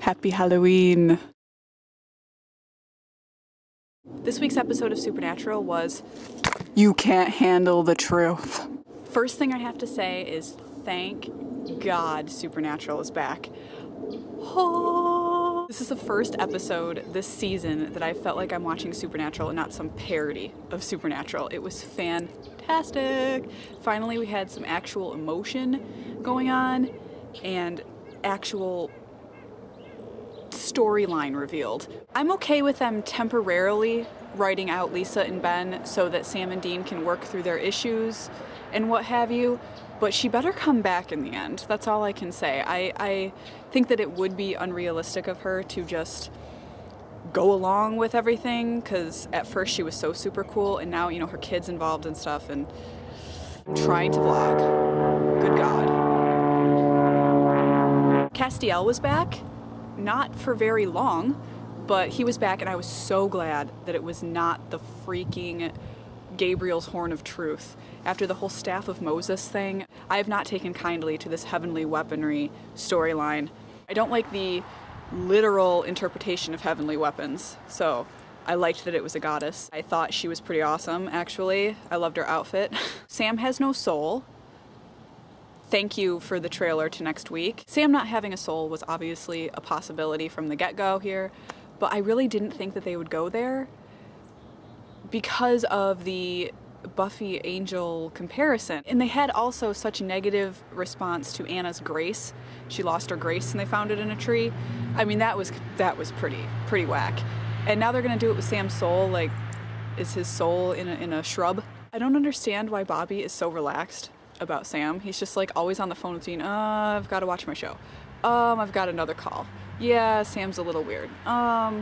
Happy Halloween. This week's episode of Supernatural was You Can't Handle the Truth. First thing I have to say is thank God Supernatural is back. Oh. This is the first episode this season that I felt like I'm watching Supernatural and not some parody of Supernatural. It was fantastic. Finally, we had some actual emotion going on and actual storyline revealed. I'm okay with them temporarily writing out Lisa and Ben so that Sam and Dean can work through their issues and what have you, but she better come back in the end. That's all I can say. I think that it would be unrealistic of her to just go along with everything, because at first she was so super cool, and now, you know, her kid's involved and stuff, and trying to vlog. Good God. Castiel was back. Not for very long, but he was back, and I was so glad that it was not the freaking Gabriel's horn of truth. After the whole Staff of Moses thing, I have not taken kindly to this heavenly weaponry storyline. I don't like the literal interpretation of heavenly weapons, so I liked that it was a goddess. I thought she was pretty awesome, actually. I loved her outfit. Sam has no soul. Thank you for the trailer to next week. Sam not having a soul was obviously a possibility from the get-go here, but I really didn't think that they would go there because of the Buffy Angel comparison. And they had also such negative response to Anna's grace. She lost her grace and they found it in a tree. I mean, that was pretty whack. And now they're gonna do it with Sam's soul. Like, is his soul in a shrub? I don't understand why Bobby is so relaxed about Sam. He's just like always on the phone with Dean. I've got to watch my show. I've got another call. Yeah, Sam's a little weird.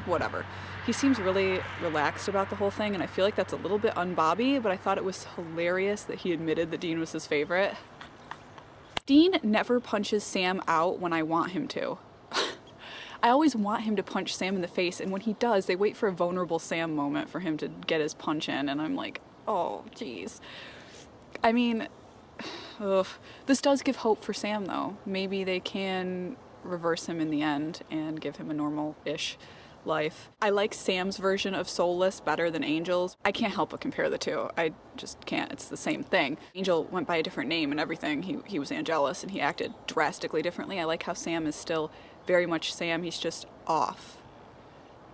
Whatever. He seems really relaxed about the whole thing, and I feel like that's a little bit un-Bobby, but I thought it was hilarious that he admitted that Dean was his favorite. Dean never punches Sam out when I want him to. I always want him to punch Sam in the face, and when he does, they wait for a vulnerable Sam moment for him to get his punch in, and I'm like, oh, geez. I mean, ugh. This does give hope for Sam, though. Maybe they can reverse him in the end and give him a normal-ish life. I like Sam's version of Soulless better than Angel's. I can't help but compare the two. I just can't. It's the same thing. Angel went by a different name and everything. He was Angelus and he acted drastically differently. I like how Sam is still very much Sam. He's just off.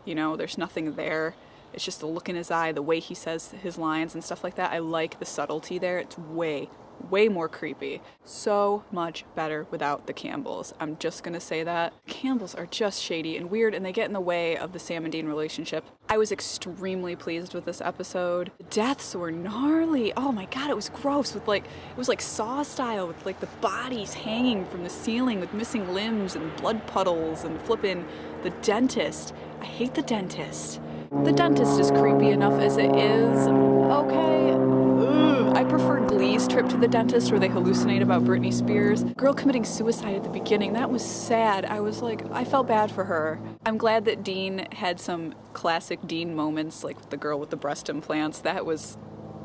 You know, there's nothing there. It's just the look in his eye, the way he says his lines and stuff like that. I like the subtlety there. It's way more creepy. So much better without the Campbells. I'm just gonna say that. Campbells are just shady and weird, and they get in the way of the Sam and Dean relationship. I was extremely pleased with this episode. The deaths were gnarly. Oh my God, it was gross with it was like Saw style with like the bodies hanging from the ceiling with missing limbs and blood puddles and flipping the dentist. I hate the dentist. The dentist is creepy enough as it is. Okay. Ugh. I prefer Glee's trip to the dentist where they hallucinate about Britney Spears. Girl committing suicide at the beginning, that was sad. I was like, I felt bad for her. I'm glad that Dean had some classic Dean moments, like with the girl with the breast implants. That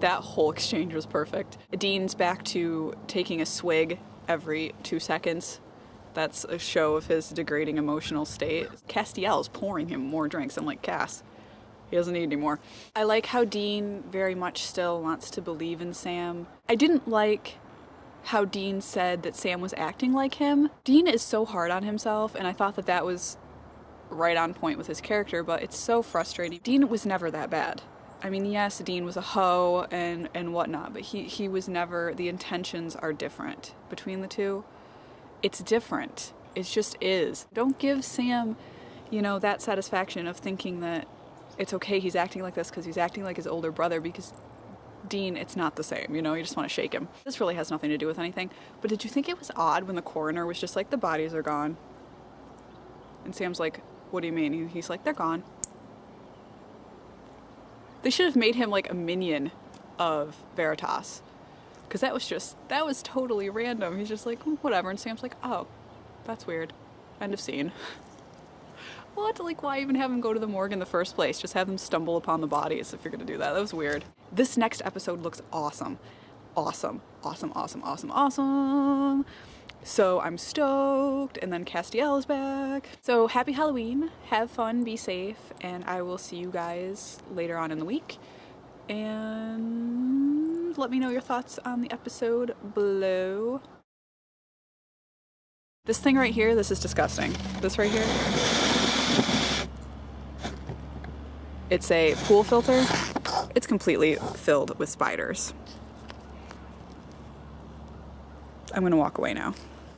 whole exchange was perfect. Dean's back to taking a swig every 2 seconds. That's a show of his degrading emotional state. Castiel's pouring him more drinks. I'm like, Cass, he doesn't need any more. I like how Dean very much still wants to believe in Sam. I didn't like how Dean said that Sam was acting like him. Dean is so hard on himself, and I thought that was right on point with his character, but it's so frustrating. Dean was never that bad. I mean, yes, Dean was a hoe and whatnot, but he was never, the intentions are different between the two. It's different. It just is. Don't give Sam, you know, that satisfaction of thinking that it's okay he's acting like this because he's acting like his older brother, because Dean, it's not the same, you know, you just want to shake him. This really has nothing to do with anything, but did you think it was odd when the coroner was just like, the bodies are gone? And Sam's like, what do you mean? He's like, they're gone. They should have made him like a minion of Veritas, because that was totally random. He's just like, whatever, and Sam's like, oh, that's weird. End of scene. What? Like, why even have him go to the morgue in the first place? Just have them stumble upon the bodies if you're gonna do that. That was weird. This next episode looks awesome. Awesome. Awesome, awesome, awesome, awesome. So I'm stoked, and then Castiel is back. So happy Halloween, have fun, be safe, and I will see you guys later on in the week. And let me know your thoughts on the episode below. This thing right here, this is disgusting. This right here. It's a pool filter. It's completely filled with spiders. I'm gonna walk away now.